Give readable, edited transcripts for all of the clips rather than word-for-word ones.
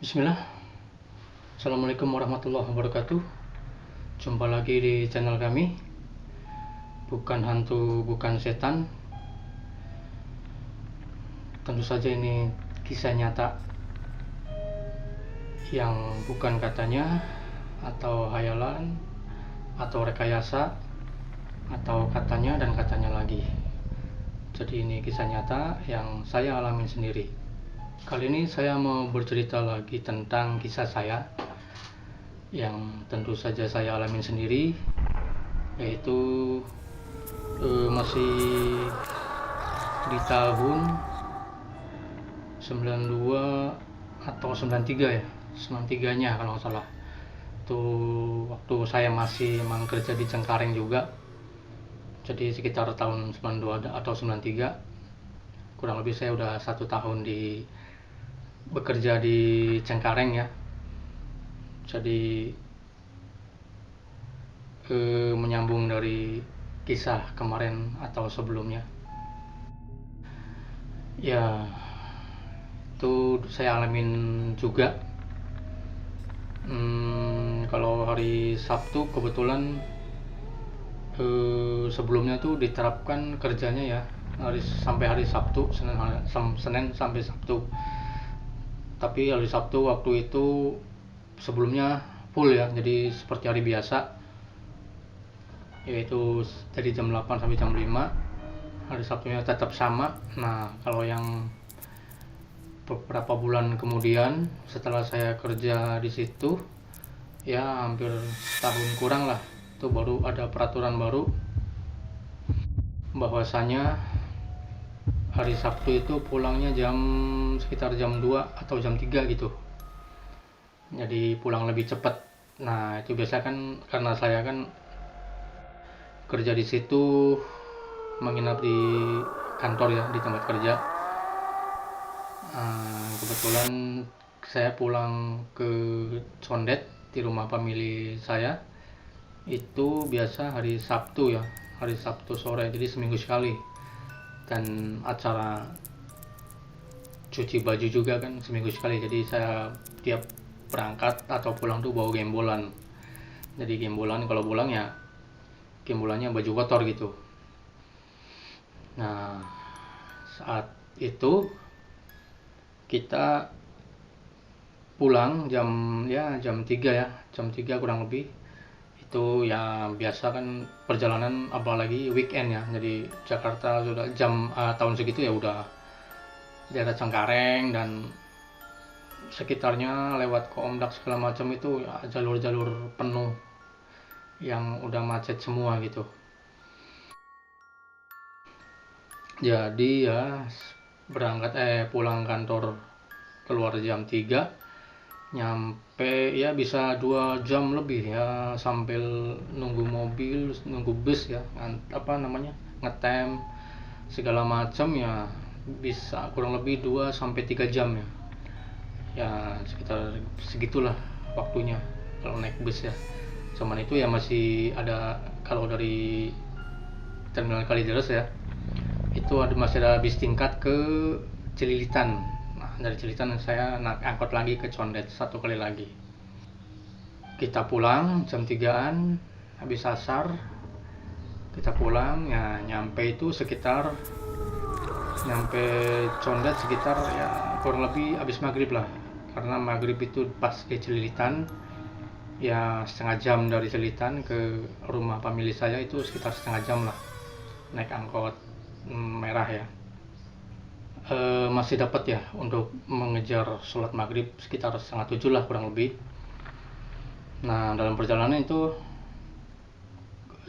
Bismillah. Assalamualaikum warahmatullahi wabarakatuh. Jumpa lagi di channel kami. Bukan hantu, bukan setan. Tentu saja ini kisah nyata yang bukan katanya atau hayalan atau rekayasa atau katanya dan katanya lagi. Jadi ini kisah nyata yang saya alamin sendiri. Kali ini saya mau bercerita lagi tentang kisah saya yang tentu saja saya alamin sendiri, yaitu masih di tahun 92 atau 93 ya, 93-nya kalau nggak salah. Itu waktu saya masih emang kerja di Cengkareng juga, jadi sekitar tahun 92 atau 93, kurang lebih saya udah 1 tahun bekerja di Cengkareng ya. Jadi menyambung dari kisah kemarin atau sebelumnya ya, itu saya alamin juga. Kalau hari Sabtu kebetulan sebelumnya tuh diterapkan kerjanya ya sampai hari Sabtu, Senin sampai Sabtu. Tapi hari Sabtu waktu itu sebelumnya full ya, jadi seperti hari biasa, yaitu dari jam 8 sampai jam 5. Hari Sabtunya tetap sama. Nah, kalau yang beberapa bulan kemudian setelah saya kerja di situ ya, hampir tahun kurang lah, itu baru ada peraturan baru bahwasanya hari Sabtu itu pulangnya sekitar jam 2 atau jam 3 gitu. Jadi pulang lebih cepat. Nah, itu biasa kan karena saya kan kerja di situ, menginap di kantor ya, di tempat kerja. Kebetulan saya pulang ke Condet di rumah famili saya itu biasa hari Sabtu ya, hari Sabtu sore, jadi seminggu sekali. Dan acara cuci baju juga kan seminggu sekali, jadi saya tiap berangkat atau pulang tuh bawa gembolan. Jadi gembolan, kalau pulang ya gembolannya baju kotor gitu. Nah, saat itu kita pulang jam 3 ya, jam 3 kurang lebih. Itu ya biasa kan perjalanan, apalagi weekend ya. Jadi Jakarta sudah tahun segitu ya udah daerah Cengkareng dan sekitarnya lewat Komdak segala macam itu ya, jalur-jalur penuh yang udah macet semua gitu. Jadi ya pulang kantor keluar jam 3, nyampe ya bisa 2 jam lebih ya, sambil nunggu mobil, nunggu bus ya, ngetem segala macam ya, bisa kurang lebih 2 sampai 3 jam ya. Ya sekitar segitulah waktunya kalau naik bus ya. Cuman itu ya masih ada, kalau dari Terminal Kalideres ya, itu masih ada bis tingkat ke Cililitan. Nah, dari Cililitan saya naik angkot lagi ke Condet 1 kali lagi. Kita pulang jam 3-an, habis asar kita pulang ya, nyampe Condet sekitar ya kurang lebih habis maghrib lah, karena maghrib itu pas ke Cililitan ya, setengah jam dari Cililitan ke rumah famili saya itu sekitar setengah jam lah, naik angkot merah ya. Masih dapat ya untuk mengejar sholat maghrib sekitar 6:30 lah kurang lebih. Nah, dalam perjalanan itu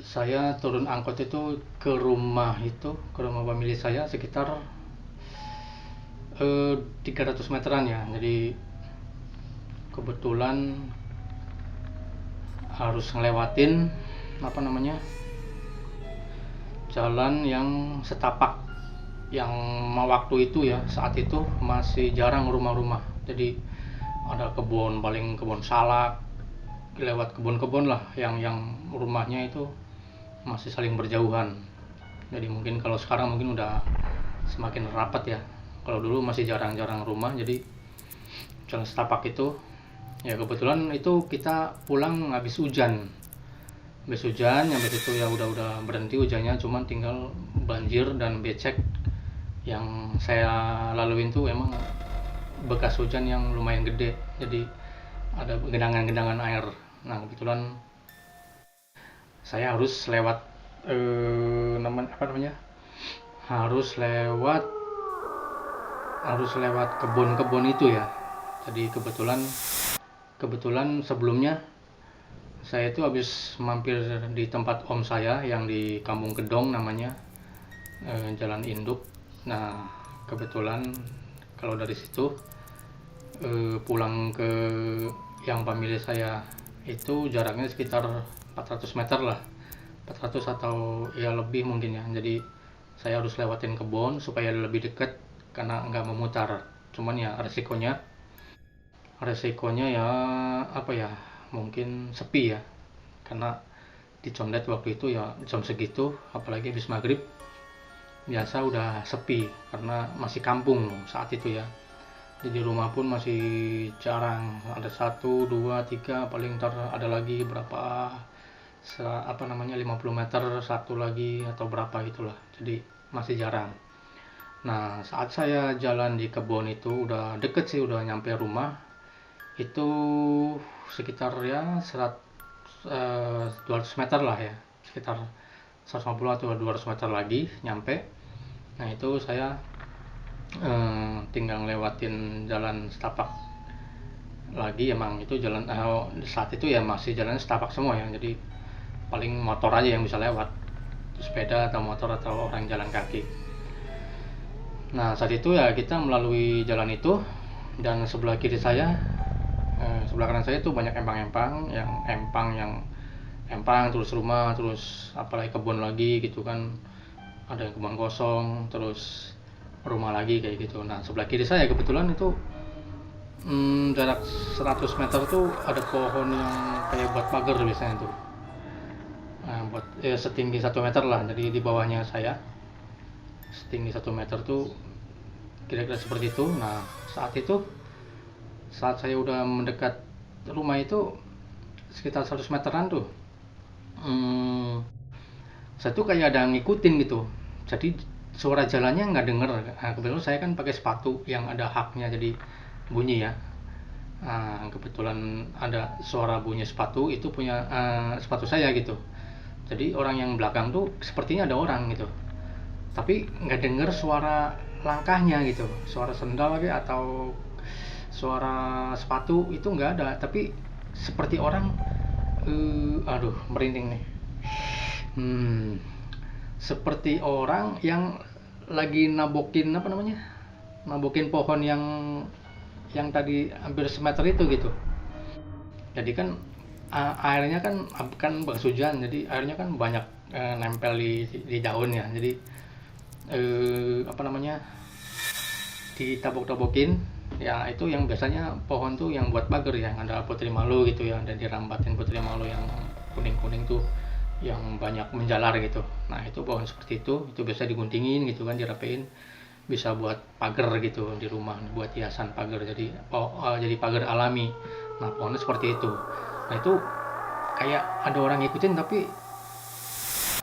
saya turun angkot itu ke rumah famili saya sekitar 300 meteran ya. Jadi kebetulan harus ngelewatin jalan yang setapak, yang waktu itu ya, saat itu masih jarang rumah-rumah. Jadi ada kebun salak, lewat kebun-kebun lah yang rumahnya itu masih saling berjauhan. Jadi mungkin kalau sekarang mungkin udah semakin rapat ya, kalau dulu masih jarang-jarang rumah. Jadi jalan setapak itu. Ya kebetulan itu kita pulang habis hujan habis itu ya udah berhenti hujannya, cuman tinggal banjir dan becek yang saya laluin tuh emang bekas hujan yang lumayan gede, jadi ada genangan-genangan air. Nah kebetulan saya harus lewat apa namanya, harus lewat kebun-kebun itu ya. Jadi kebetulan sebelumnya saya itu habis mampir di tempat om saya yang di Kampung Kedong namanya, Jalan Induk. Nah kebetulan kalau dari situ pulang ke yang family saya itu jaraknya sekitar 400 meter lah, 400 atau ya lebih mungkin ya. Jadi saya harus lewatin kebun supaya lebih dekat karena nggak memutar. Cuman ya resikonya ya apa ya, mungkin sepi ya, karena di Condet waktu itu ya jam segitu apalagi habis maghrib biasa udah sepi karena masih kampung saat itu ya. Jadi rumah pun masih jarang, ada satu dua tiga paling ntar ada lagi berapa apa namanya 50 meter satu lagi atau berapa itulah, jadi masih jarang. Nah saat saya jalan di kebun itu udah deket sih, udah nyampe rumah itu sekitar ya 200 meter lah ya, sekitar 150 atau 200 meter lagi nyampe. Nah itu saya tinggal lewatin jalan setapak lagi, emang itu jalan saat itu ya masih jalan setapak semua ya, jadi paling motor aja yang bisa lewat, sepeda atau motor atau orang jalan kaki. Nah saat itu ya kita melalui jalan itu dan sebelah kiri saya, sebelah kanan saya itu banyak empang terus rumah, terus apalagi kebun lagi gitu kan, ada yang kebun kosong terus rumah lagi kayak gitu. Nah sebelah kiri saya kebetulan itu jarak 100 meter tuh ada pohon yang kayak buat pagar biasanya tuh, buat ya setinggi 1 meter lah, jadi di bawahnya saya setinggi 1 meter tuh kira-kira seperti itu. Nah saat saya udah mendekat rumah itu sekitar 100 meteran tuh, saya tuh kayak ada ngikutin gitu, jadi suara jalannya nggak denger. Nah, kebetulan saya kan pakai sepatu yang ada haknya jadi bunyi ya. Nah, kebetulan ada suara bunyi sepatu itu punya sepatu saya gitu, jadi orang yang belakang tuh sepertinya ada orang gitu, tapi nggak denger suara langkahnya gitu, suara sendal lagi atau suara sepatu itu nggak ada, tapi seperti orang aduh merinding nih, seperti orang yang lagi nabokin apa namanya, nabokin pohon yang tadi hampir semeter itu gitu. Jadi kan airnya kan bekas hujan, jadi airnya kan banyak nempel di daun ya, jadi apa namanya, ditabok-tabokin ya. Itu yang biasanya pohon tuh yang buat pagar ya, ada putri malu gitu ya, dan dirambatin putri malu yang kuning-kuning tuh yang banyak menjalar gitu. Nah itu pohon seperti itu biasa diguntingin gitu kan, dirapiin, bisa buat pagar gitu di rumah, buat hiasan pagar, jadi jadi pagar alami. Nah pohonnya seperti itu. Nah itu kayak ada orang ngikutin tapi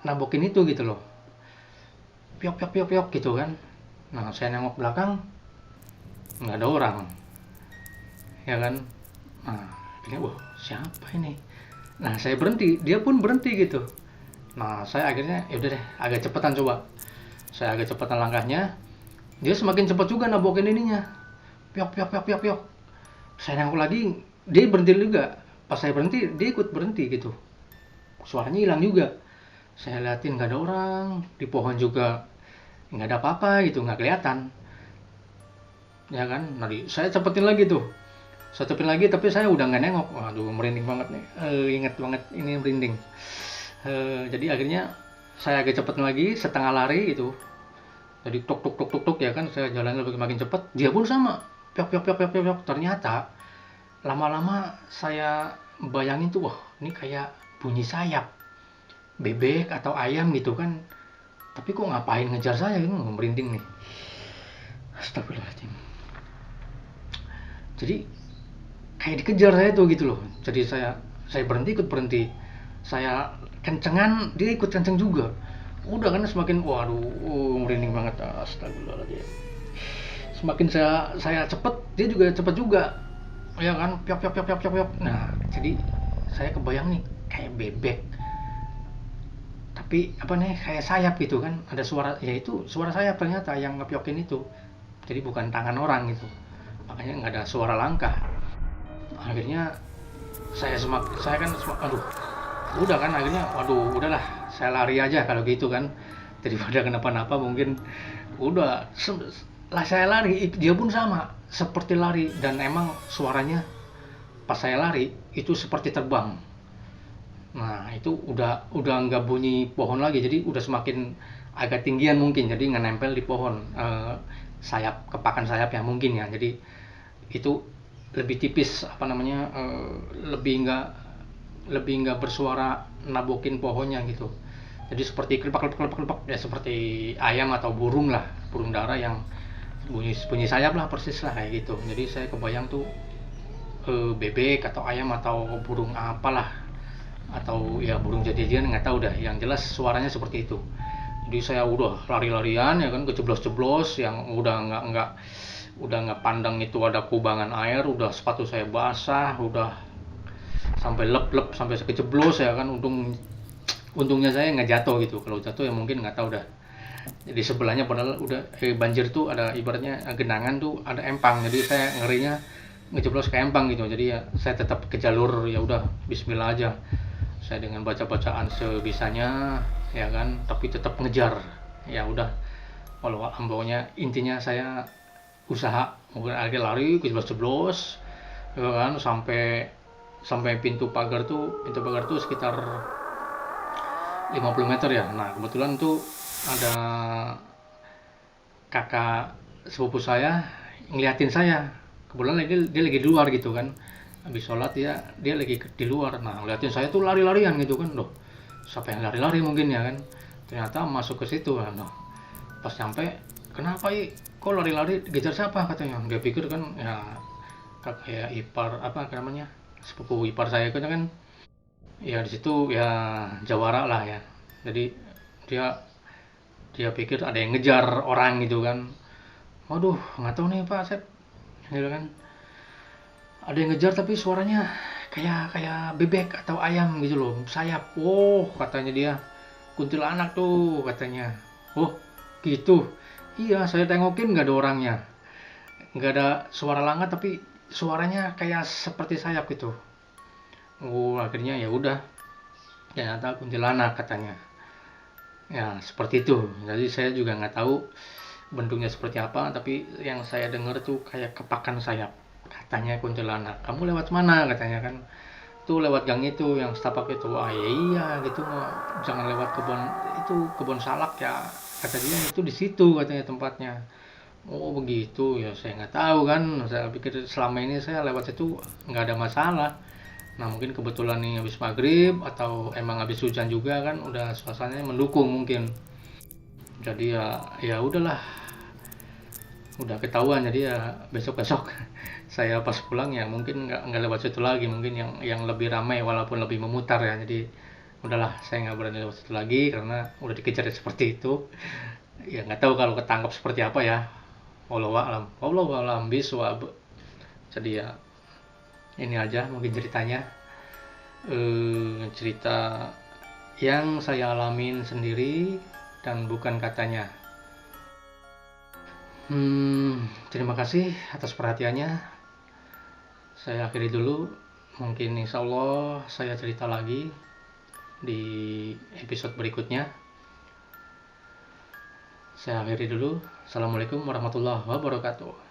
nabokin itu gitu loh, piok piok piok piok gitu kan. Nah saya nengok belakang nggak ada orang ya kan. Nah ini wah siapa ini. Nah saya berhenti, dia pun berhenti gitu. Nah saya akhirnya yaudah deh, agak cepetan coba, saya agak cepetan langkahnya, dia semakin cepat juga nabokin ininya, piok piok piok piok piok. Saya nengok lagi, dia berhenti juga. Pas saya berhenti dia ikut berhenti gitu, suaranya hilang juga. Saya liatin nggak ada orang, di pohon juga nggak ada apa-apa gitu, nggak kelihatan ya kan. Nanti saya cepetin lagi tuh, saya cepin lagi tapi saya udah nggak nengok. Waduh merinding banget nih, inget banget ini merinding. Jadi akhirnya saya agak cepet lagi, setengah lari gitu, jadi tuk tuk tuk tuk tuk ya kan, saya jalan lebih makin cepet, dia pun sama, piok piok piok piok piok piok. Ternyata lama-lama saya bayangin tuh, wah ini kayak bunyi sayap bebek atau ayam gitu kan, tapi kok ngapain ngejar saya gitu, merinding nih. Astagfirullahaladzim. Jadi kayak dikejar saya tuh gitu loh. Jadi saya berhenti, ikut berhenti, saya kencengan, dia ikut kenceng juga. Udah kan semakin waduh, merinding banget, astagfirullahaladzim. Semakin saya cepet, dia juga cepet juga, ya kan, piok piok piok piok piok piok. Nah jadi saya kebayang nih kayak bebek, tapi apa nih, kayak sayap gitu kan, ada suara, ya itu suara sayap ternyata yang ngepiokin itu, jadi bukan tangan orang gitu, makanya nggak ada suara langkah. Akhirnya saya kan aduh, udah kan, akhirnya waduh udahlah, saya lari aja kalau gitu kan, daripada kenapa-napa mungkin. Udah lah, saya lari, dia pun sama seperti lari, dan emang suaranya pas saya lari itu seperti terbang. Nah itu udah nggak bunyi pohon lagi, jadi udah semakin agak tinggian mungkin, jadi nggak nempel di pohon, sayap, kepakan sayapnya mungkin ya, jadi itu lebih tipis, apa namanya, lebih nggak bersuara nabokin pohonnya gitu. Jadi seperti kelepak kelepak kelepak kelepak, ya seperti ayam atau burung lah, burung dara yang bunyi bunyi sayap lah, persis lah kayak gitu. Jadi saya kebayang tuh bebek atau ayam atau burung apalah, atau ya burung jadi-jadian, nggak tahu dah, yang jelas suaranya seperti itu. Jadi saya udah lari-larian ya kan, kejeblos-jeblos, yang udah nggak pandang itu ada kubangan air, udah sepatu saya basah, udah sampai lep-lep, sampai kejeblos ya kan. Untungnya saya nggak jatuh gitu, kalau jatuh ya mungkin nggak tahu dah. Jadi sebelahnya padahal udah banjir tuh, ada ibaratnya genangan tuh, ada empang, jadi saya ngerinya ngejeblos ke empang gitu. Jadi ya saya tetap ke jalur, ya udah bismillah aja, saya dengan baca-bacaan sebisanya ya kan, tapi tetap ngejar. Ya udah, walau ambaunya, intinya saya usaha, mungkin akhirnya lari kejeblos-jeblos ya kan, sampai sampai pintu pagar tuh sekitar 50 meter ya. Nah kebetulan tuh ada kakak sepupu saya ngeliatin saya, kebetulan dia lagi di luar gitu kan, habis sholat dia lagi di luar. Nah ngeliatin saya tuh lari-larian gitu kan, loh siapa yang lari-lari mungkin ya kan, ternyata masuk ke situ. Nah pas nyampe, kenapa kok lari-lari, kejar siapa katanya. Dia pikir kan ya kayak ipar, apa namanya, sepupu ipar saya kan ya, di situ ya jawara lah ya. Jadi dia dia pikir ada yang ngejar orang gitu kan. Waduh nggak tahu nih Pak Sep gitu kan, ada yang ngejar tapi suaranya kayak kayak bebek atau ayam gitu loh, sayap. Oh katanya dia, kuntilanak tuh katanya. Oh gitu. Iya saya tengokin nggak ada orangnya, nggak ada suara langka, tapi suaranya kayak seperti sayap gitu. Oh akhirnya ya udah, ternyata kuntilanak katanya. Ya seperti itu. Jadi saya juga nggak tahu bentuknya seperti apa, tapi yang saya dengar tuh kayak kepakan sayap. Katanya kuntilanak. Kamu lewat mana katanya kan? Tuh lewat gang itu yang setapak itu. Ah ya iya gitu, jangan lewat kebun salak ya. Kata dia itu di situ katanya tempatnya. Oh begitu ya, saya nggak tahu kan. Saya pikir selama ini saya lewat situ nggak ada masalah. Nah mungkin kebetulan nih habis maghrib atau emang habis hujan juga kan, udah suasananya mendukung mungkin. Jadi ya udahlah, udah ketahuan. Jadi ya besok besok saya pas pulang ya mungkin nggak lewat situ lagi, mungkin yang lebih ramai walaupun lebih memutar ya. Jadi udahlah, saya nggak berani lewat situ lagi karena udah dikejar seperti itu. Ya nggak tahu kalau ketangkap seperti apa ya. Wallahu a'lam bishawab. Jadi ya ini aja mungkin ceritanya, cerita yang saya alamin sendiri dan bukan katanya. Terima kasih atas perhatiannya. Saya akhiri dulu. Mungkin insya Allah saya cerita lagi di episode berikutnya. Saya akhiri dulu. Assalamualaikum warahmatullahi wabarakatuh.